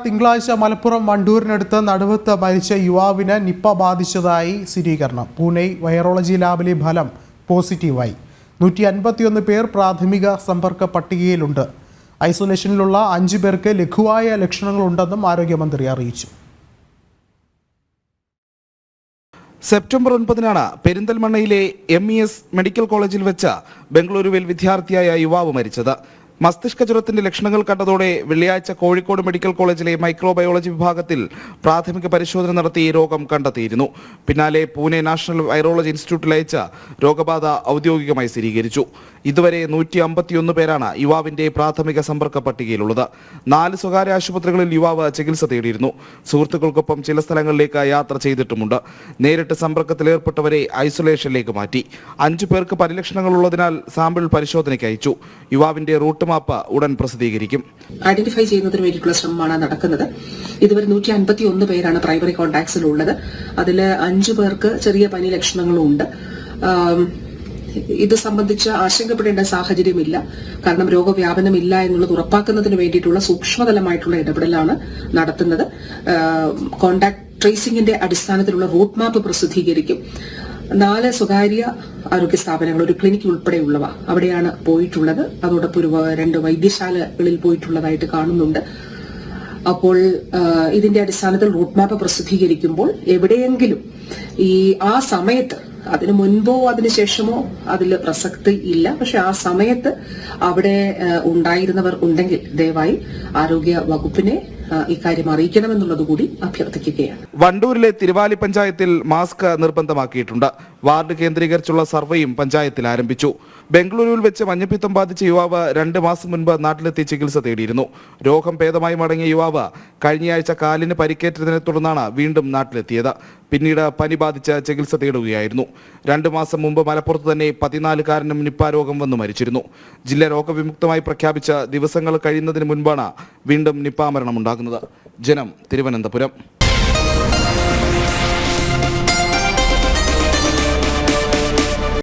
തിങ്കളാഴ്ച മലപ്പുറം വണ്ടൂരിനടുത്ത് നടുവത്ത് മരിച്ച യുവാവിന് നിപ്പ ബാധിച്ചതായി സ്ഥിരീകരണം. പൂനെ വൈറോളജി ലാബിലെ ഫലം പോസിറ്റീവായി. 151 പേർ പ്രാഥമിക സമ്പർക്ക പട്ടികയിലുണ്ട്. ഐസൊലേഷനിലുള്ള 5 പേർക്ക് ലഘുവായ ലക്ഷണങ്ങളുണ്ടെന്നും ആരോഗ്യമന്ത്രി അറിയിച്ചു. സെപ്റ്റംബർ 9 പെരിന്തൽമണ്ണയിലെ MES മെഡിക്കൽ കോളേജിൽ വെച്ച് ബംഗളൂരുവിൽ വിദ്യാർത്ഥിയായ യുവാവ് മരിച്ചത്. മസ്തിഷ്ക ജ്വരത്തിന്റെ ലക്ഷണങ്ങൾ കണ്ടതോടെ വെള്ളിയാഴ്ച കോഴിക്കോട് മെഡിക്കൽ കോളേജിലെ മൈക്രോബയോളജി വിഭാഗത്തിൽ പ്രാഥമിക പരിശോധന നടത്തി രോഗം കണ്ടെത്തിയിരുന്നു. പിന്നാലെ പൂനെ നാഷണൽ വൈറോളജി ഇൻസ്റ്റിറ്റ്യൂട്ടിൽ അയച്ച രോഗബാധ ഔദ്യോഗികമായി സ്ഥിരീകരിച്ചു. ഇതുവരെ 151 പേരാണ് യുവാവിന്റെ പ്രാഥമിക സമ്പർക്ക പട്ടികയിലുള്ളത്. 4 സ്വകാര്യ ആശുപത്രികളിൽ യുവാവ് ചികിത്സ തേടിയിരുന്നു. സുഹൃത്തുക്കൾക്കൊപ്പം ചില സ്ഥലങ്ങളിലേക്ക് യാത്ര ചെയ്തിട്ടുമുണ്ട്. നേരിട്ട് സമ്പർക്കത്തിൽ ഏർപ്പെട്ടവരെ ഐസൊലേഷനിലേക്ക് മാറ്റി. 5 പേർക്ക് പരിലക്ഷണങ്ങൾ ഉള്ളതിനാൽ സാമ്പിൾ പരിശോധനയ്ക്ക് അയച്ചു. യുവാവിന്റെ റൂട്ട് മാപ്പ് ഉടൻ പ്രസിദ്ധീകരിക്കും. ഐഡന്റിഫൈ ചെയ്യുന്നതിന് വേണ്ടിയിട്ടുള്ള ശ്രമമാണ് നടക്കുന്നത്. ഇതുവരെ 151 പേരാണ് പ്രൈമറി കോൺടാക്ട്സിൽ ഉള്ളത്. അതിൽ 5 പേർക്ക് ചെറിയ പനി ലക്ഷണങ്ങളും ഉണ്ട്. ഇത് സംബന്ധിച്ച് ആശങ്കപ്പെടേണ്ട സാഹചര്യമില്ല. കാരണം രോഗവ്യാപനമില്ല എന്നുള്ളത് ഉറപ്പാക്കുന്നതിന് വേണ്ടിയിട്ടുള്ള സൂക്ഷ്മതലമായിട്ടുള്ള ഇടപെടലാണ് നടത്തുന്നത്. കോൺടാക്ട് ട്രേസിംഗിന്റെ അടിസ്ഥാനത്തിലുള്ള റൂട്ട് മാപ്പ് പ്രസിദ്ധീകരിക്കും. 4 സ്വകാര്യ ആരോഗ്യ സ്ഥാപനങ്ങൾ, ഒരു ക്ലിനിക് ഉൾപ്പെടെയുള്ളവ അവിടെയാണ് പോയിട്ടുള്ളത്. അതോടൊപ്പം 2 വൈദ്യശാലകളിൽ പോയിട്ടുള്ളതായിട്ട് കാണുന്നുണ്ട്. അപ്പോൾ ഇതിന്റെ അടിസ്ഥാനത്തിൽ റൂട്ട് മാപ്പ് പ്രസിദ്ധീകരിക്കുമ്പോൾ എവിടെയെങ്കിലും ആ സമയത്ത്, അതിനു മുൻപോ അതിനുശേഷമോ അതിൽ പ്രസക്തി ഇല്ല, പക്ഷെ ആ സമയത്ത് അവിടെ ഉണ്ടായിരുന്നവർ ഉണ്ടെങ്കിൽ ദയവായി ആരോഗ്യ വകുപ്പിനെ ഇക്കാര്യം അറിയിക്കണമെന്നുള്ളത് കൂടി അഭ്യർത്ഥിക്കുകയാണ്. വണ്ടൂരിലെ തിരുവാലി പഞ്ചായത്തിൽ മാസ്ക് നിർബന്ധമാക്കിയിട്ടുണ്ട്. വാർഡ് കേന്ദ്രീകരിച്ചുള്ള സർവേയും പഞ്ചായത്തിൽ ആരംഭിച്ചു. ബംഗളൂരുവിൽ വെച്ച് മഞ്ഞപ്പിത്തം ബാധിച്ച യുവാവ് 2 മാസം മുൻപ് നാട്ടിലെത്തി ചികിത്സ തേടിയിരുന്നു. രോഗം ഭേദമായി മടങ്ങിയ യുവാവ് കഴിഞ്ഞയാഴ്ച കാലിന് പരിക്കേറ്റതിനെ തുടർന്നാണ് വീണ്ടും നാട്ടിലെത്തിയത്. പിന്നീട് പനി ബാധിച്ച് ചികിത്സ തേടുകയായിരുന്നു. 2 മാസം മുമ്പ് മലപ്പുറത്ത് തന്നെ 14-കാരനും നിപ്പ രോഗം വന്നു മരിച്ചിരുന്നു. ജില്ല രോഗവിമുക്തമായി പ്രഖ്യാപിച്ച ദിവസങ്ങൾ കഴിയുന്നതിന് മുൻപാണ് വീണ്ടും നിപ്പ മരണമുണ്ടാകുന്നത്. ജനം, തിരുവനന്തപുരം.